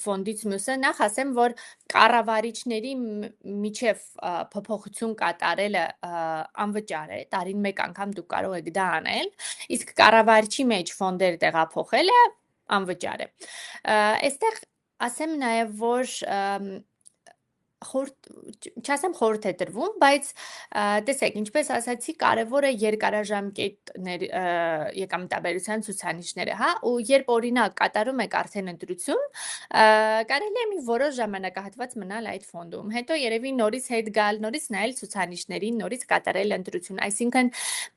ֆոնդից մյուսը, նախ ասեմ, որ կառավարիչների միջև փոփոխություն կատարելը անվճար է, տարին մեկ անգամ դուք կարող եք դա անել, իսկ կառավարիչի մեջ ֆոնդեր տեղափոխելը անվճար է։ Այստեղ ասեմ նաև, որ չասեմ խորհուրդ է տրվում, բայց տեսեք, ինչպես ասացի, կարևոր է երկարաժամկետ եկամտաբերության ցուցանիշները, հա, ու երբ օրինակ կատարում եք արդեն ընտրություն, կարելի է մի որոշ ժամանակահատված մնալ այդ ֆոնդում, հետո երևի նորից հետ գալ, նորից նայել ցուցանիշներին, նորից կատարել ընտրություն, այսինքն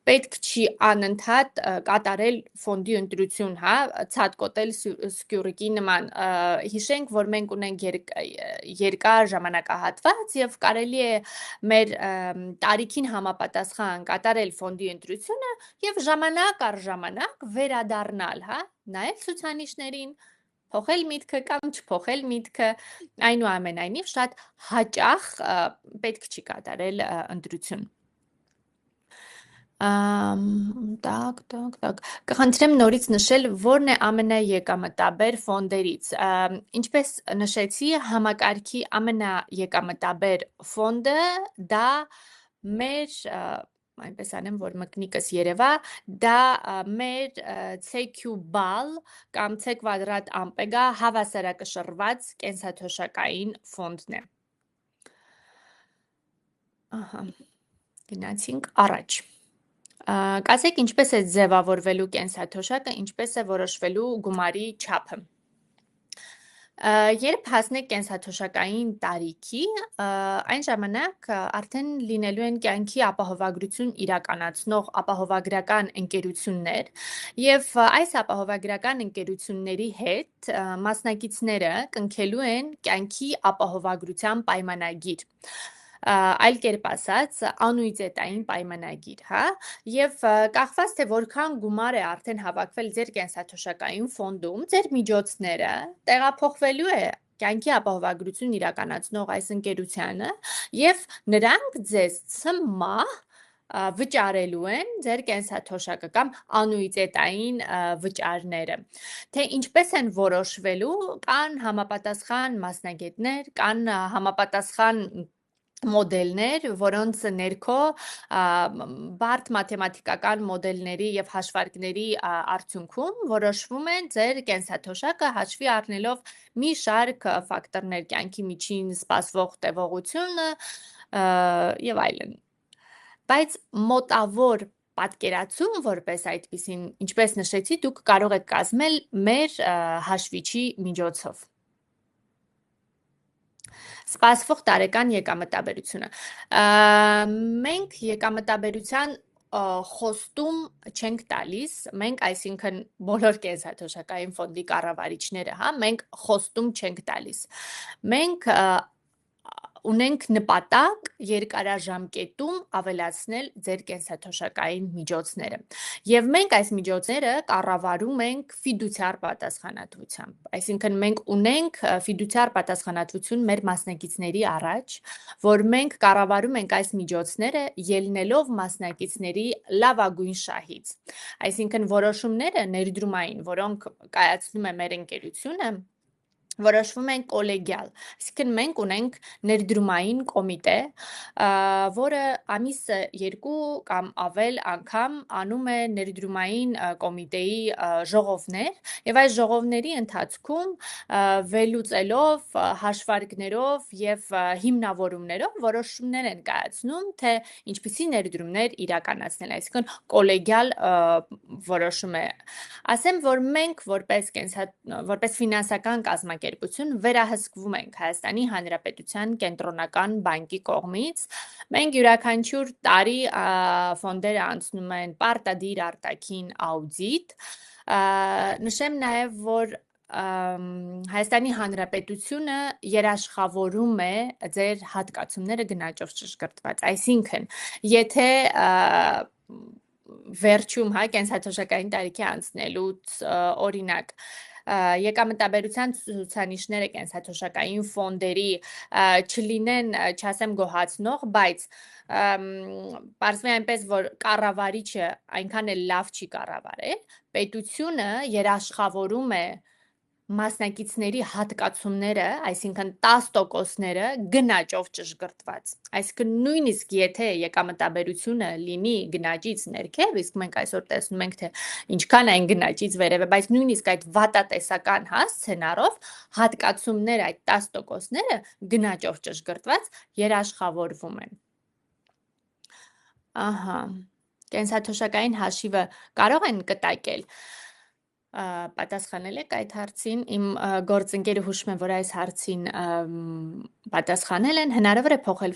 պետք չի անընդհատ կատարել ֆոնդի ընտրություն, հա, ցածկոտել սկյուրիկի նման, հիշենք, որ մենք ունենք երկար ժամանակահատված եւ կարելի է մեր տարիքին համապատասխան կատարել ֆոնդի ընտրությունը եւ ժամանակ առ ժամանակ վերադառնալ, հա, նայել ցուցանիշներին, փոխել միտքը կամ չփոխել միտքը, այնուամենայնիվ շատ հաճախ պետք չի կատարել ընտրություն։ Կխնդրեմ նորից նշել, որն է ամենաեկամտաբեր ֆոնդերից։ Ինչպես նշեցի, համակարգի ամենաեկամտաբեր ֆոնդը դա մեր այնպես անեմ, որ մկնիկս երևա, դա մեր CQ բալ կամ C կվադրատ ամպեգա հավասարակշռված կենսաթոշակային ֆոնդն է։ Ահա, գնացինք առաջ։ Կասեք, ինչպես է ձևավորվելու կենսաթոշակը, ինչպես է որոշվելու գումարի չափը։ Երբ հասնեք կենսաթոշակային տարիքի, այն ժամանակ արդեն լինելու են կյանքի ապահովագրություն իրականացնող ապահովագրական ընկերություններ եւ այս ապահովագրական ընկերությունների հետ մասնակիցները կնքելու են կյանքի ապահովագրության պայմանագիր, այլ կերպ ասած անուիտետային պայմանագիր, հա, եւ կախված թե որքան գումար է արդեն հավաքվել ձեր կենսաթոշակային ֆոնդում, ձեր միջոցները տեղափոխվելու է կյանքի ապահովագրություն իրականացնող այս ընկերությանը եւ նրանք ձեզ ցմահ վճարելու են ձեր կենսաթոշակը կամ անուիտետային վճարները, թե ինչպես են որոշվելու, կան համապատասխան մասնագետներ, կան համապատասխան մոդելներ, որոնց ներքո բարդ մաթեմատիկական մոդելների եւ հաշվարկների արդյունքում որոշվում են ձեր կենսաթոշակը հաշվի առնելով մի շարք ֆակտորներ, կյանքի միջին սպասվող տևողությունը եւ այլն։ Բայց մոտավոր պատկերացում որպես այդպիսին, ինչպես նշեցի, դուք կարող եք կազմել մեր հաշվիչի միջոցով։ Սպասվող տարեկան եկամտաբերությունը։ Մենք եկամտաբերության խոստում չենք տալիս, մենք այսինքն բոլոր կենսաթոշակային ֆոնդի կառավարիչները, մենք խոստում չենք տալիս։ Մենք ունենք նպատակ երկարաժամկետում ավելացնել ձեր կենսաթոշակային միջոցները։ Եվ մենք այս միջոցները կառավարում ենք ֆիդուցիար պատասխանատվությամբ։ Այսինքն մենք ունենք ֆիդուցիար պատասխանատվություն մեր մասնակիցների առաջ, որ մենք կառավարում ենք այս միջոցները ելնելով մասնակիցների լավագույն շահից։ Այսինքն որոշումները ներդրումային, որոնք կայացնում է մեր ընկերությունը, որոշվում են կոլեգիալ, այսինքն մենք ունենք ներդրումային կոմիտե, որը ամիսը 2 կամ ավել անգամ անում է ներդրումային կոմիտեի ժողովներ եւ այս ժողովների ընթացքում վերլուծելով, հաշվարկներով եւ հիմնավորումներով որոշումներ են կայացնում, թե ինչպիսի ներդրումներ իրականացնել, այսինքն կոլեգիալ որոշում է։ Ասեմ, որ մենք որպես ֆինանսական կազմակերպություն վերահսկվում ենք Հայաստանի Հանրապետության կենտրոնական բանկի կողմից։ Մենք յուրաքանչյուր տարի ֆոնդերը անցնում են պարտադիր արտաքին աուդիտ։ Նշեմ նաև, որ Հայաստանի Հանրապետությունը երաշխավորում է ձեր հատկացումները գնաճով ճշգրտված։ Այսինքն, եթե վերջում կենսաթոշակային տարիքի անցնելուց օրինակ եկամտաբերության ցուցանիշները կենսաթոշակային ֆոնդերի չլինեն, չասեմ գոհացնող, բայց պարզվի այնպես, որ կառավարիչը այնքան էլ լավ չի կառավարել, պետությունը երաշխավորում է մասնակիցների հատկացումները, այսինքն 10%-ները գնաճով ճշգրտված։ Այսինքն նույնիսկ եթե եկամտաբերությունը լինի գնաճից ներքև, իսկ մենք այսօր տեսնում ենք, թե ինչքան այն գնաճից վերև է, բայց նույնիսկ այդ վատատեսական սցենարով հատկացումները, այդ 10%-ները գնաճով ճշգրտված երաշխավորվում են։ Ահա, կենսաթոշակային հաշիվը կարող են կտակել։ Պատասխանել եք այդ հարցին, իմ գործընկերը հուշում է, որ այս հարցին պատասխանել են, հնարավոր է փոխել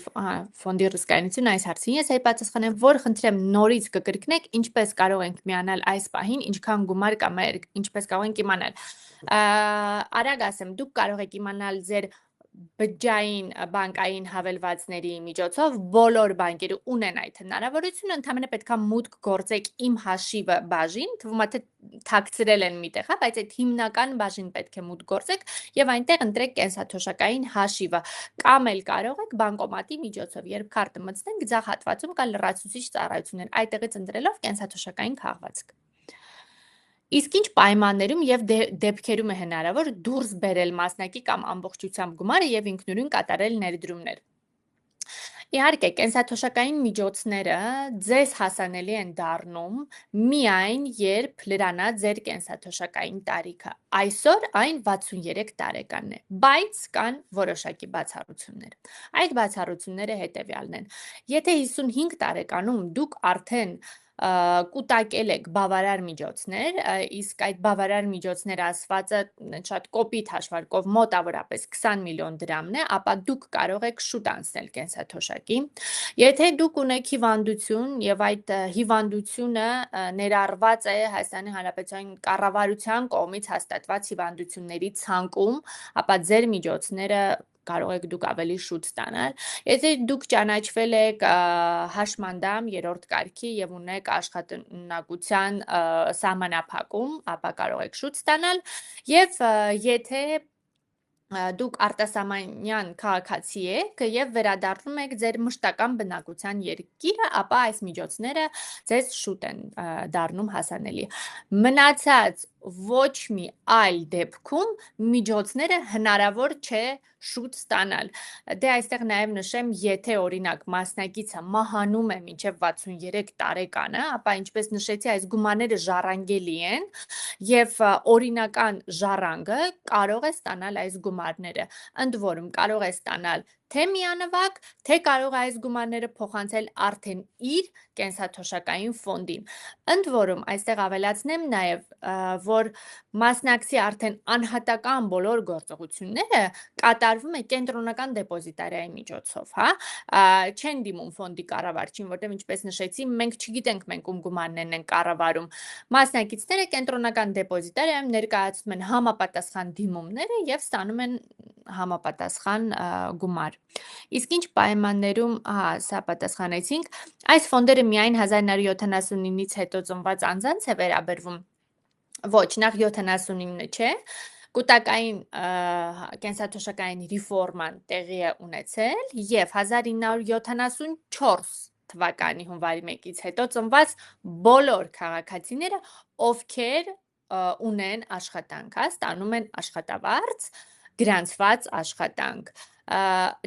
ֆոնդի ռիսկայնությունը այս հարցին, ես պատասխանեմ, որ խնդրեմ նորից կկրկնեք, ինչպես կարող ենք միանալ այս պահին, ինչքան գումար կամ ինչպես կարող ենք իմանալ։ Արագ ասեմ, դուք կարող եք իմանալ ձեր բջջային բանկային հավելվածների միջոցով բոլոր բանկերը ունեն այդ հնարավորությունը, ընդհանրապես պետքա մուտք գործեք իմ հաշիվը բաժին, թվում է թե թաքցրել են միտեղ, բայց այդ հիմնական բաժին պետք է մուտք գործեք եւ այնտեղ ընտրեք կենսաթոշակային հաշիվը, կամ էլ կարող եք բանկոմատի միջոցով, երբ քարտը մտցնենք, ձախ հատվածում կա լրացուցիչ ծառայություններ, այդտեղից ընտրելով կենսաթոշակային քաղվածք։ Իսկ ինչ պայմաններում եւ դեպքերում է հնարավոր դուրս բերել մասնակի կամ ամբողջությամբ գումարը եւ ինքնուրույն կատարել ներդրումներ։ Իհարկե, կենսաթոշակային միջոցները ձեզ հասանելի են դառնում միայն երբ լրանա ձեր կենսաթոշակային տարիքը։ Այսօր այն 63 տարեկանն է, բայց կան որոշակի բացառություններ։ Այդ բացառությունները հետևյալն են։ Եթե 55 տարեկանում դուք արդեն կուտակել եք բավարար միջոցներ, իսկ այդ բավարար միջոցներ ասվածը շատ կոպիտ հաշվարկով մոտավորապես 20 միլիոն դրամն է, ապա դուք կարող եք շուտ անցնել կենսաթոշակի։ Եթե դուք ունեք հիվանդություն եւ այդ հիվանդությունը ներառված է Հայաստանի Հանրապետության կառավարության կողմից հաստատված հիվանդությունների ցանկում, ապա ձեր միջոցները կարող եք դուք ավելի շուտ ստանալ։ Եթե դուք ճանաչվել եք հաշմանդամ 3-րդ կարգի եւ ունեք աշխատունակության սահմանափակում, ապա կարող եք շուտ ստանալ, եւ եթե դուք արտասահմանյան քաղաքացի եք եւ վերադառնում եք ձեր մշտական բնակության երկիրը, ապա այս միջոցները ձեզ շուտ են դառնում հասանելի։ Մնացած ոչ մի այլ դեպքում միջոցները հնարավոր չէ շուտ ստանալ։ Դե այստեղ նաև նշեմ, եթե օրինակ մասնակիցը մահանում է մինչև 63 տարեկանը, ապա ինչպես նշեցի, այս գումարները ժառանգելի են եւ օրինական ժառանգը կարող է ստանալ այս գումարները։ Ընդ որում կարող է ստանալ թե միանվագ, թե կարող է այս գումարները փոխանցել արդեն իր կենսաթոշակային ֆոնդին։ Ընդ որում, այստեղ ավելացնեմ նաև, որ մասնակցի արդեն անհատական բոլոր գործողությունները կատարվում է կենտրոնական դեպոզիտարիայի միջոցով, հա, չեն դիմում ֆոնդի կառավարչին, որտեղ ինչպես նշեցի, մենք չգիտենք մենք ում գումարներն են կառավարում։ Մասնակիցները կենտրոնական դեպոզիտարիայում ներկայացնում են համապատասխան դիմումները եւ ստանում են համապատասխան գումար։ Իսկ ինչ պայմաններում, սա պատասխանեցինք, այս ֆոնդերը միայն 1979-ից հետո ծնված անձանց է վերաբերվում։ Ոչ, նախ 79-ը չէ, կուտակային կենսաթոշակային ռեֆորման տեղի է ունեցել եւ 1974 թվականի հունվարի 1-ից հետո ծնված բոլոր քաղաքացիները, ովքեր ունեն աշխատանք, ստանում են աշխատավարձ, գրանցված աշխատանք։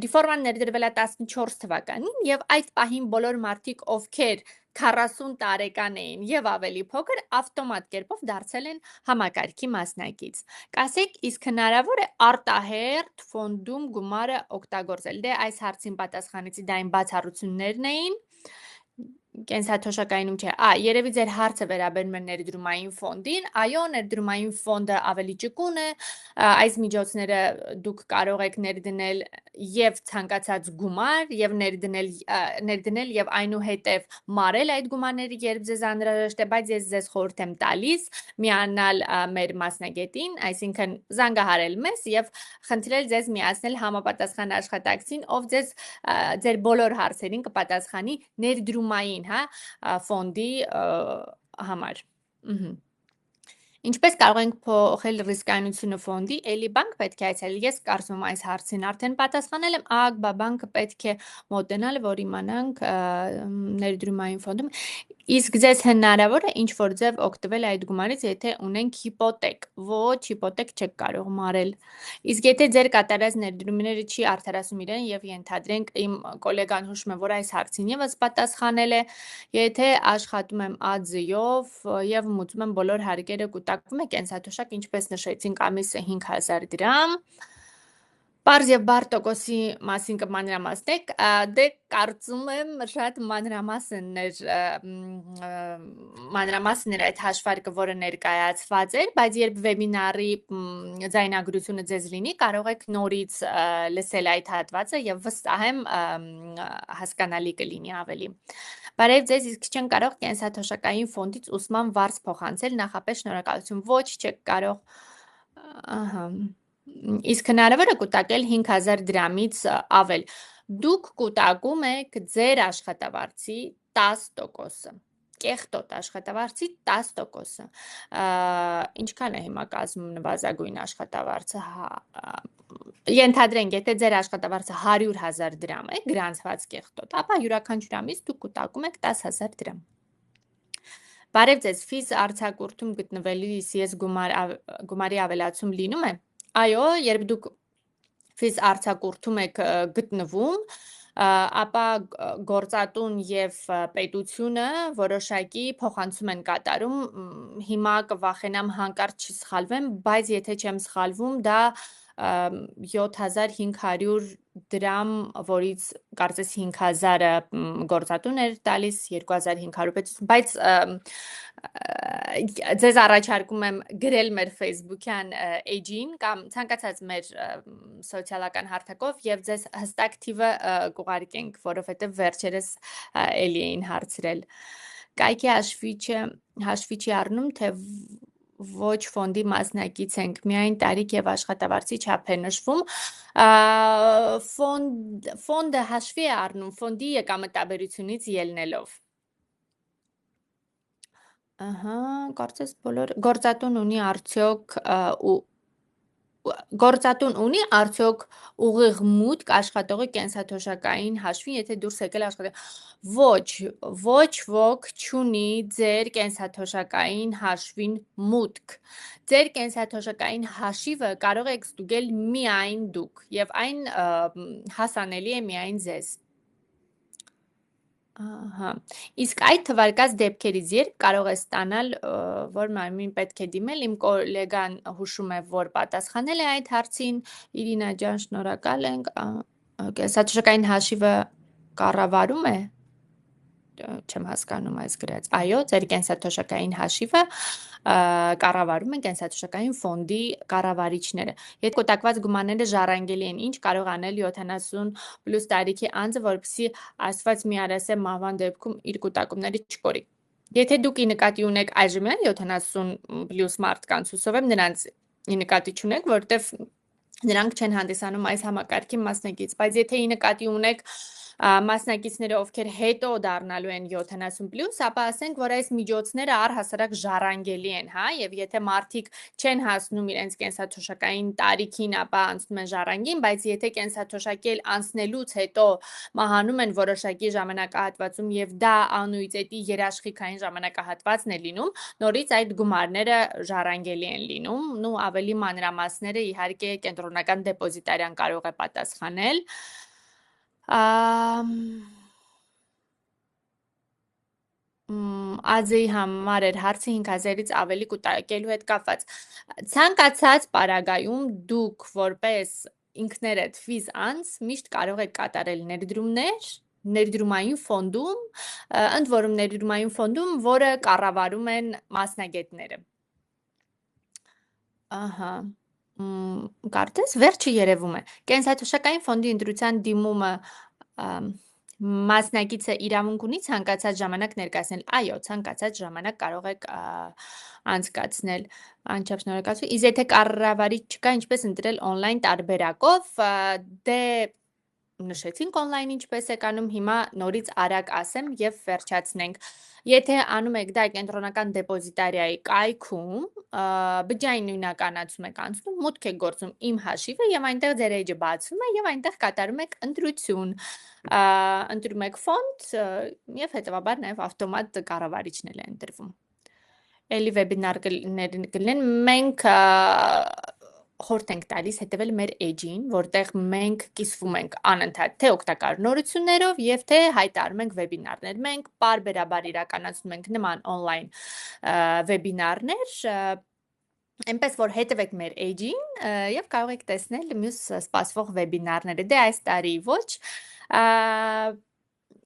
Ռեֆորման ներդրվել է 14 թվականին եւ այդ պահին բոլոր մարդիկ, ովքեր 40 տարեկան էին եւ ավելի փոքր, ավտոմատ կերպով դարձել են համակարգի մասնակից։ Կասեք, իսկ հնարավոր է արտահերթ ֆոնդում գումարը օգտագործել։ Դե այս հարցին պատասխանեցի, դա այն բացառություններն էին։ Կենսաթոշակայինում չէ։ Երևի ձեր հարցը վերաբերում է ներդրումային ֆոնդին։ Այո, ներդրումային ֆոնդը ավելի ճկուն է։ Այս միջոցները դուք կարող եք ներդնել եւ ցանկացած գումար եւ ներդնել եւ այնուհետեւ մարել այդ գումարները, երբ ձեզ անհրաժեշտ է, բայց ես ձեզ խորհուրդ եմ տալիս միանալ մեր մասնագետին, այսինքն զանգահարել մեզ եւ խնդրել ձեզ միացնել համապատասխան աշխատակցին, ով ձեզ ձեր բոլոր հարցերին կպատասխանի ներդրումային, ֆոնդի համար։ Ինչպես կարող ենք փոխել ռիսկայնությունը ֆոնդի, էլի բանկ պետք է այցելել։ Ես կարծում եմ այս հարցին արդեն պատասխանել եմ, ԱԳԲ բանկը պետք է մոտենալ, որ իմանանք ներդրումային ֆոնդում։ Իսկ ձեզ հնարավոր է ինչ որ ձև օգտվել այդ գումարից, եթե ունենք հիպոթեք։ Ոչ, հիպոթեք չեք կարող մարել։ Իսկ եթե ձեր կատարած ներդրումները չի արդարացում իրեն եւ ենթադրենք իմ գոլեգան հուշում է, որ այս հարցին եւս պատասխանել է, եթե աշխատում եմ ԱՁ-ով եւ մուծում եմ բոլոր հարկերը, կուտակվում է կենսաթոշակ, ինչպես նշեցինք, ամիսը 5000 դրամ։ Պարզ եւ բարդ տոկոսի մասին կմանրամասնեք, դե կարծում եմ շատ մանրամասն էր այդ հաշվարկը, որը ներկայացված էր, բայց երբ վեբինարի ձայնագրությունը ձեզ լինի, կարող եք նորից լսել այդ հատվածը եւ վստահ եմ հասկանալի կլինի ավելի։ Բարև ձեզ, իսկ չեն կարող կենսաթոշակային ֆոնդից ուսման վարձ փոխանցել, նախապես շնորհակալություն։ Ոչ, չեք կարող։ Իսկ հնարավոր է կուտակել 5000 դրամից ավել։ Դուք կուտակում եք ձեր աշխատավարձի 10%-ը, կեղտոտ աշխատավարձի 10%-ը։ Ինչքան է հիմա կազմում նվազագույն աշխատավարձը, ենթադրենք, եթե ձեր աշխատավարձը 100,000 դրամ է, գրանցված կեղտոտ, ապա յուրաքանչյուր ամիս դուք կուտակում եք 10,000 դրամ։ Բարև ձեզ, ֆիզ արձակուրդում գտնվելիս ես գումարի ավելացում լինում է։ Այո, երբ դուք ֆիզ արձակուրդում եք գտնվում, ապա գործատուն եւ պետությունը որոշակի փոխանցում են կատարում, հիմա կվախենամ հանկարծ չսխալվեմ, բայց եթե չեմ սխալվում, դա 7500 դրամ, որից կարծես 5000-ը գործատուն էր տալիս, 2500 պետություն, բայց ձեզ առաջարկում եմ գրել մեր Facebook-յան էջին կամ ցանկացած մեր սոցիալական հարթակով եւ ձեզ հստակ թիվը կուղարկենք, որովհետեւ վերջերս էլի էին հարցրել։ Կայքի հաշվի չի առնում, թե ոչ ֆոնդի մասնակից ենք, միայն տարիք եւ աշխատավարձի չափ է նշվում։ Ֆոնդը հաշվի է առնում ֆոնդի եկամտաբերությունից ելնելով։ Կարծես բոլոր գործատուն ունի արդյոք գործատուն ունի արդյոք ուղիղ մուտք աշխատողի կենսաթոշակային հաշվին, եթե դուրս եկել է աշխատել։ Ոչ ոք չունի ձեր կենսաթոշակային հաշվին մուտք։ Ձեր կենսաթոշակային հաշիվը կարող եք ստուգել միայն դուք, եւ այն հասանելի է միայն ձեզ։ Ահա։ Իսկ այդ թվարկած դեպքերից երբ կարող է ստանալ, որ մարմին պետք է դիմել, իմ կոլեգան հուշում է, որ պատասխանել է այդ հարցին։ Իրինա ջան, շնորհակալ ենք։ Կենսաթոշակային հաշիվը կառավարում է, չեմ հասկանում այս գրած։ Այո, ձեր կենսաթոշակային հաշիվը կառավարում են կենսաթոշակային ֆոնդի կառավարիչները։ Եթե կուտակված գումարները ժառանգելի են, ինչ կարող անել 70+ տարիքի անձը, որպեսզի Աստված մի արասե մահվան դեպքում իր կուտակումները չկորի։ Եթե դուք ի նկատի ունեք այժմյան 70+ մարդկանց, հուսով եմ նրանց ի նկատի չունեք, որտեվ նրանք չեն հանդիսանում այս համակարգի մասնակից, բայց եթե ի նկատի ունեք մասնակիցները, ովքեր հետո դառնալու են 70+, ապա ասենք, որ այս միջոցները առհասարակ ժառանգելի են, հա, եւ եթե մարդիկ չեն հասնում իրենց կենսաթոշակային տարիքին, ապա անցնում են ժառանգին, բայց եթե կենսաթոշակել անցնելուց հետո մահանում են որոշակի ժամանակահատվածում եւ դա անուիթետի երաշխիքային ժամանակահատվածն է լինում, նորից այդ գումարները ժառանգելի են լինում, ավելի մանրամասները իհարկե կենտրոնական դեպոզիտարիան կարող է պատասխանել։ Աձեի համար էր հարցը 5000-ից ավելի կուտակելու հետ կապված։ Ցանկացած պարագայում դուք որպես ինքներդ ֆիզ անձ միշտ կարող եք կատարել ներդրումներ ներդրումային ֆոնդում, ընդ որում ներդրումային ֆոնդում, որը կառավարում են մասնագետները։ Ահա։ Կարծես վերջը երևում է։ Կենսաթոշակային ֆոնդի ընտրության դիմումը մասնակիցը իրավունք ունի ցանկացած ժամանակ ներկայացնել։ Այո, ցանկացած ժամանակ կարող եք անցկացնել։ Անչափ շնորհակալություն։ Իսկ եթե կառավարիչ չկա, ինչպես ընտրել օնլայն տարբերակով, դե նշեցինք օնլայն ինչպես եք անում, հիմա նորից արագ ասեմ եւ վերջացնենք։ Եթե անում եք դա կենտրոնական դեպոզիտարիայի կայքում, բջջային նույնականացում եք անցնում, մուտք եք գործում իմ հաշիվը եւ այնտեղ ձեր էջը բացվում է եւ այնտեղ կատարում եք ընտրություն։ Ընտրում եք ֆոնդ եւ հետեւաբար նաեւ ավտոմատ կառավարիչն է ընտրվում։ Էլի վեբինարներ կլինեն, մենք խորհուրդ ենք տալիս հետևել մեր էջին, որտեղ մենք կիսվում ենք անընդհատ թե օգտակար նորություններով եւ թե հայտարարում ենք վեբինարներ։ Մենք պարբերաբար իրականացնում ենք նման օնլայն վեբինարներ, այնպես որ հետևեք մեր էջին եւ կարող եք տեսնել մյուս սպասվող վեբինարները։ Դե այս տարի ոչ,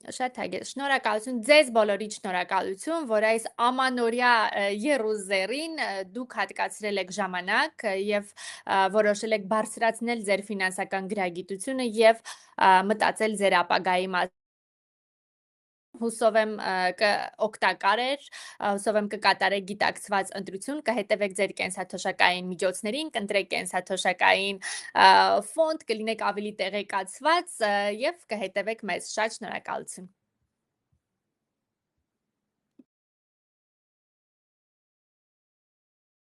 շատ հագեցած, շնորհակալություն ձեզ բոլորիդ, շնորհակալություն, որ այս ամանորյա եռուզերին դուք հատկացրել եք ժամանակ եւ որոշել եք բարձրացնել ձեր ֆինանսական գրագիտությունը եւ մտածել ձեր ապագայի մասին։ Հուսով եմ օգտակար էր, հուսով եմ կկատարեք գիտակցված ընտրություն, կհետևեք ձեր կենսաթոշակային միջոցներին, կընտրեք կենսաթոշակային ֆոնդ, կլինեք ավելի տեղեկացված եւ կհետևեք մեզ։ Շատ շնորհակալություն։